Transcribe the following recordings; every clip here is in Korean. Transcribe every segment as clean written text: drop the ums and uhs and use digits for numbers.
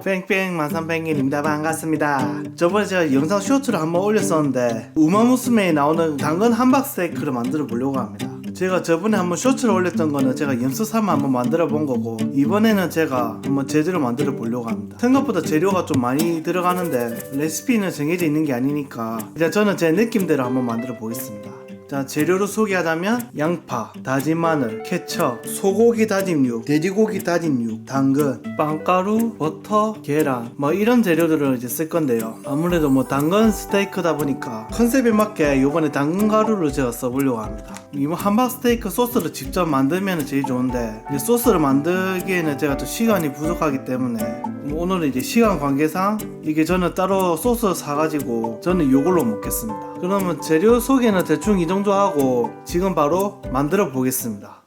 뺑뺑만삼백일입니다. 반갑습니다. 저번에 제가 영상 쇼츠를 한번 올렸었는데 우마무스메에 나오는 당근 함박 스테이크를 만들어 보려고 합니다. 제가 저번에 한번 쇼츠를 올렸던 거는 제가 연습 삼아 한번 만들어 본 거고, 이번에는 제가 한번 제대로 만들어 보려고 합니다. 생각보다 재료가 좀 많이 들어가는데 레시피는 정해져 있는 게 아니니까 일단 저는 제 느낌대로 한번 만들어 보겠습니다. 자, 재료로 소개하자면 양파, 다진 마늘, 케첩, 소고기 다짐육, 돼지고기 다짐육, 당근, 빵가루, 버터, 계란 뭐 이런 재료들을 이제 쓸 건데요. 아무래도 뭐 당근 스테이크다 보니까 컨셉에 맞게 요번에 당근 가루를 제가 써보려고 합니다. 이번 함박 스테이크 소스를 직접 만들면 제일 좋은데 이제 소스를 만들기에는 제가 또 시간이 부족하기 때문에 오늘은 이제 시간 관계상 이게 저는 따로 소스 사가지고 저는 요걸로 먹겠습니다. 그러면 재료 소개는 대충 이 정도 하고 지금 바로 만들어 보겠습니다.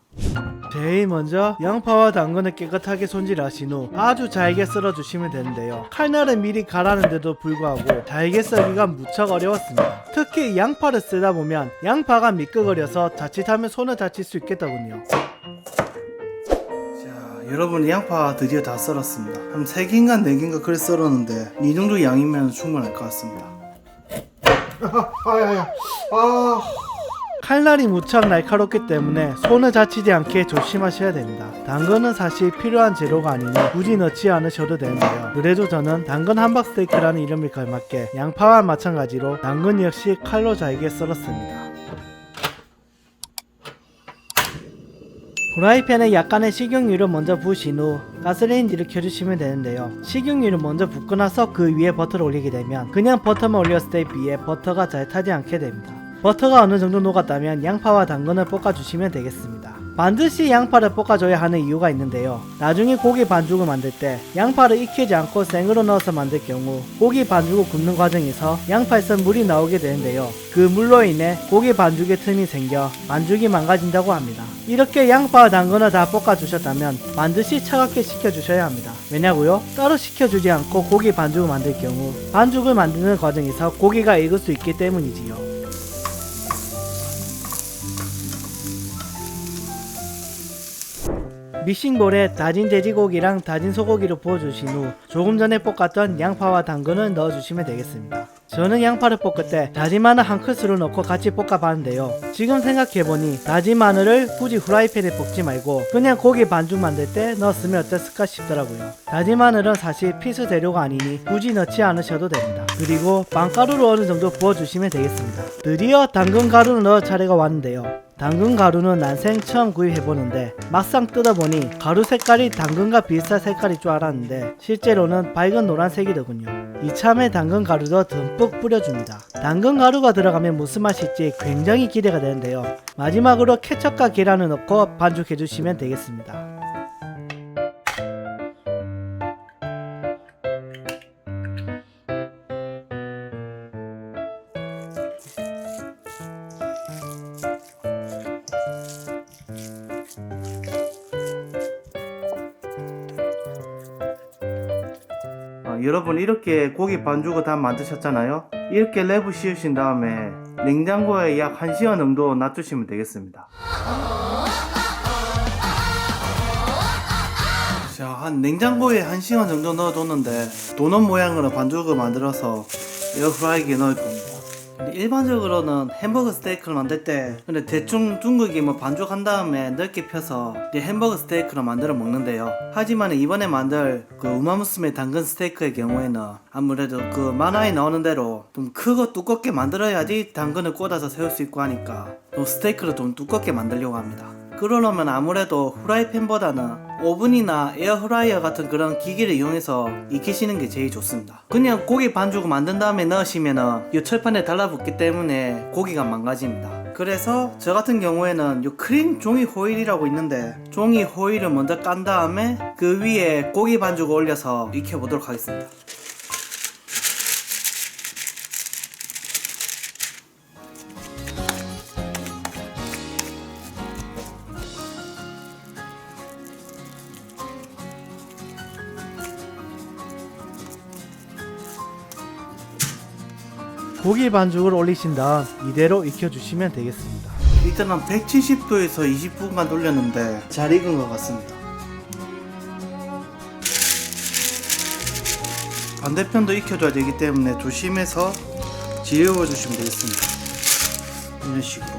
제일 먼저 양파와 당근을 깨끗하게 손질하신 후 아주 잘게 썰어 주시면 되는데요. 칼날은 미리 갈았는데도 불구하고 잘게 썰기가 무척 어려웠습니다. 특히 양파를 쓰다 보면 양파가 미끄러져서 자칫하면 손을 다칠 수 있겠더군요. 여러분, 양파 드디어 다 썰었습니다. 한 3개인가 4개인가 그래 썰었는데 이 정도 양이면 충분할 것 같습니다. 칼날이 무척 날카롭기 때문에 손을 다치지 않게 조심하셔야 됩니다. 당근은 사실 필요한 재료가 아니니 굳이 넣지 않으셔도 되는데요. 그래도 저는 당근 함박 스테이크라는 이름에 걸맞게 양파와 마찬가지로 당근 역시 칼로 잘게 썰었습니다. 프라이팬에 약간의 식용유를 먼저 부으신 후 가스레인지를 켜주시면 되는데요. 식용유를 먼저 붓고 나서 그 위에 버터를 올리게 되면 그냥 버터만 올렸을 때에 비해 버터가 잘 타지 않게 됩니다. 버터가 어느 정도 녹았다면 양파와 당근을 볶아주시면 되겠습니다. 반드시 양파를 볶아줘야 하는 이유가 있는데요. 나중에 고기 반죽을 만들 때 양파를 익히지 않고 생으로 넣어서 만들 경우 고기 반죽을 굽는 과정에서 양파에서 물이 나오게 되는데요. 그 물로 인해 고기 반죽에 틈이 생겨 반죽이 망가진다고 합니다. 이렇게 양파와 당근을 다 볶아주셨다면 반드시 차갑게 식혀주셔야 합니다. 왜냐고요? 따로 식혀주지 않고 고기 반죽을 만들 경우 반죽을 만드는 과정에서 고기가 익을 수 있기 때문이지요. 믹싱볼에 다진 돼지고기랑 다진 소고기를 부어주신 후 조금 전에 볶았던 양파와 당근을 넣어주시면 되겠습니다. 저는 양파를 볶을 때 다진 마늘 한 큰술을 넣고 같이 볶아봤는데요. 지금 생각해보니 다진 마늘을 굳이 후라이팬에 볶지 말고 그냥 고기 반죽 만들 때 넣었으면 어땠을까 싶더라고요. 다진 마늘은 사실 필수 재료가 아니니 굳이 넣지 않으셔도 됩니다. 그리고 빵가루를 어느 정도 부어주시면 되겠습니다. 드디어 당근 가루를 넣을 차례가 왔는데요. 당근 가루는 난생 처음 구입해보는데 막상 뜯어보니 가루 색깔이 당근과 비슷한 색깔일 줄 알았는데 실제로는 밝은 노란색이더군요. 이참에 당근 가루도 듬뿍 뿌려줍니다. 당근 가루가 들어가면 무슨 맛일지 굉장히 기대가 되는데요. 마지막으로 케첩과 계란을 넣고 반죽해주시면 되겠습니다. 여러분, 이렇게 고기 반죽을 다 만드셨잖아요. 이렇게 랩을 씌우신 다음에 냉장고에 약 1시간 정도 놔두시면 되겠습니다. 자, 한 냉장고에 1시간 정도 넣어뒀는데 도넛 모양으로 반죽을 만들어서 에어프라이기에 넣을 겁니다. 근데 일반적으로는 햄버거 스테이크를 만들 때 근데 대충 둥글게 뭐 반죽한 다음에 넓게 펴서 이제 햄버거 스테이크를 만들어 먹는데요. 하지만 이번에 만들 그 우마무스메 당근 스테이크의 경우에는 아무래도 그 만화에 나오는 대로 좀 크고 두껍게 만들어야지 당근을 꽂아서 세울 수 있고 하니까 또 스테이크를 좀 두껍게 만들려고 합니다. 그러려면 아무래도 후라이팬보다는 오븐이나 에어프라이어 같은 그런 기기를 이용해서 익히시는 게 제일 좋습니다. 그냥 고기 반죽을 만든 다음에 넣으시면은 이 철판에 달라붙기 때문에 고기가 망가집니다. 그래서 저 같은 경우에는 이 크림 종이 호일이라고 있는데 종이 호일을 먼저 깐 다음에 그 위에 고기 반죽을 올려서 익혀보도록 하겠습니다. 고기 반죽을 올리신 다음 이대로 익혀주시면 되겠습니다. 일단 한 170도에서 20분간 돌렸는데 잘 익은 것 같습니다. 반대편도 익혀줘야 되기 때문에 조심해서 지어워 주시면 되겠습니다. 이런 식으로.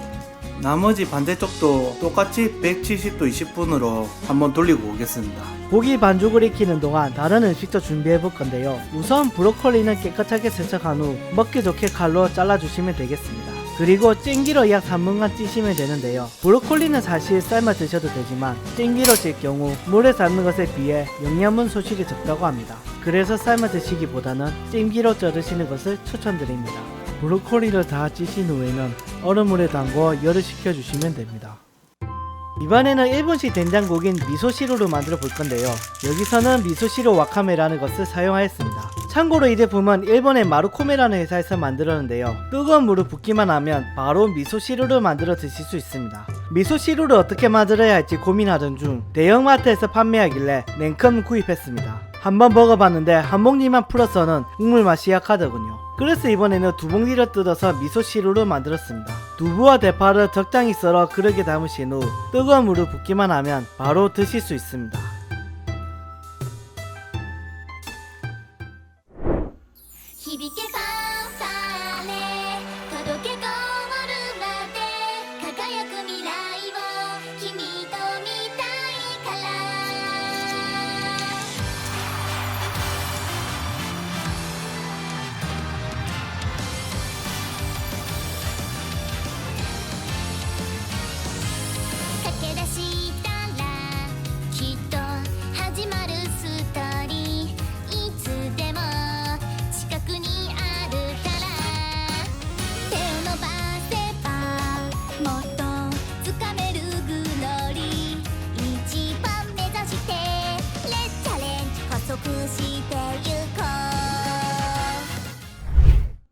나머지 반대쪽도 똑같이 170도 20분으로 한번 돌리고 오겠습니다. 고기 반죽을 익히는 동안 다른 음식도 준비해 볼 건데요. 우선 브로콜리는 깨끗하게 세척한 후 먹기 좋게 칼로 잘라주시면 되겠습니다. 그리고 찜기로 약 3분간 찌시면 되는데요. 브로콜리는 사실 삶아 드셔도 되지만 찜기로 찔 경우 물에 삶는 것에 비해 영양분 소실이 적다고 합니다. 그래서 삶아 드시기보다는 찜기로 쪄드시는 것을 추천드립니다. 브로콜리를 다 찌신 후에는 얼음물에 담궈 열을 식혀주시면 됩니다. 이번에는 일본식 된장국인 미소시루를 만들어 볼 건데요. 여기서는 미소시루 와카메라는 것을 사용하였습니다. 참고로 이 제품은 일본의 마루코메라는 회사에서 만들었는데요. 뜨거운 물을 붓기만 하면 바로 미소시루를 만들어 드실 수 있습니다. 미소시루를 어떻게 만들어야 할지 고민하던 중 대형마트에서 판매하길래 냉큼 구입했습니다. 한번 먹어봤는데 한 봉지만 풀어서는 국물 맛이 약하더군요. 그래서 이번에는 두 봉지를 뜯어서 미소시루를 만들었습니다. 두부와 대파를 적당히 썰어 그릇에 담으신 후 뜨거운 물을 붓기만 하면 바로 드실 수 있습니다. 響けファンファーレ届けゴールまで輝く未来を君と見たいから駆け出したらきっと始まるストーリーいつでも近くにあるから手を伸ばせばもっと掴めるグローリー一番目指してレッチャレンジ加速してゆこ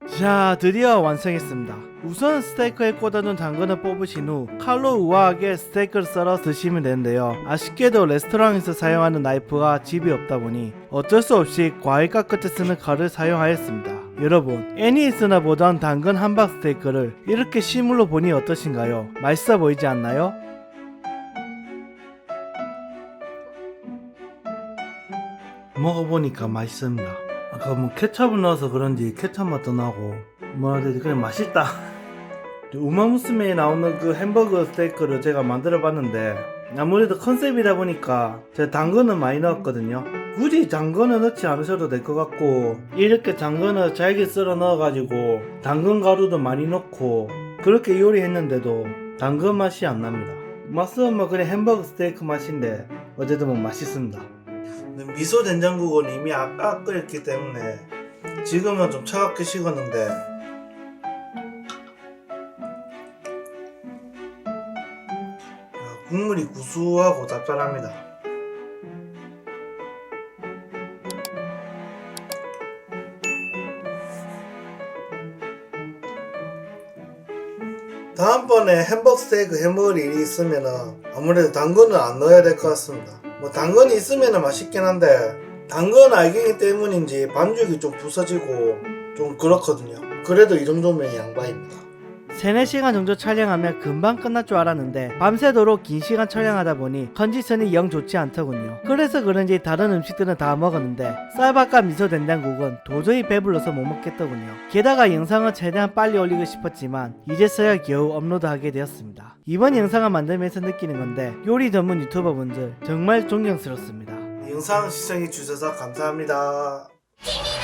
う 자, 드디어 완성했습니다. 우선 스테이크에 꽂아둔 당근을 뽑으신 후 칼로 우아하게 스테이크를 썰어 드시면 되는데요. 아쉽게도 레스토랑에서 사용하는 나이프가 집에 없다 보니 어쩔 수 없이 과일과 끝에 쓰는 칼을 사용하였습니다. 여러분, 애니에서나 보던 당근 함박 스테이크를 이렇게 실물로 보니 어떠신가요? 맛있어 보이지 않나요? 먹어보니까 맛있습니다. 아까 뭐 케첩을 넣어서 그런지 케첩 맛도 나고 뭐라 해야 되지 그냥 맛있다. 우마무스메에 나오는 그 햄버거 스테이크를 제가 만들어 봤는데 아무래도 컨셉이다 보니까 제가 당근은 많이 넣었거든요. 굳이 당근을 넣지 않으셔도 될 것 같고 이렇게 당근을 잘게 썰어 넣어가지고 당근 가루도 많이 넣고 그렇게 요리했는데도 당근 맛이 안 납니다. 맛은 뭐 그냥 햄버거 스테이크 맛인데 어쨌든 뭐 맛있습니다. 미소 된장국은 이미 아까 끓였기 때문에 지금은 좀 차갑게 식었는데 국물이 구수하고 짭짤합니다. 다음번에 햄버거 스테이크 해먹을 일이 있으면 아무래도 당근을 안 넣어야 될 것 같습니다. 뭐 당근이 있으면 맛있긴 한데 당근 알갱이 때문인지 반죽이 좀 부서지고 좀 그렇거든요. 그래도 이 정도면 양반입니다. 3-4시간 정도 촬영하면 금방 끝날 줄 알았는데 밤새도록 긴 시간 촬영하다 보니 컨디션이 영 좋지 않더군요. 그래서 그런지 다른 음식들은 다 먹었는데 쌀밥과 미소 된장국은 도저히 배불러서 못 먹겠더군요. 게다가 영상을 최대한 빨리 올리고 싶었지만 이제서야 겨우 업로드하게 되었습니다. 이번 영상을 만들면서 느끼는 건데 요리 전문 유튜버분들 정말 존경스럽습니다. 영상 시청해 주셔서 감사합니다. 君の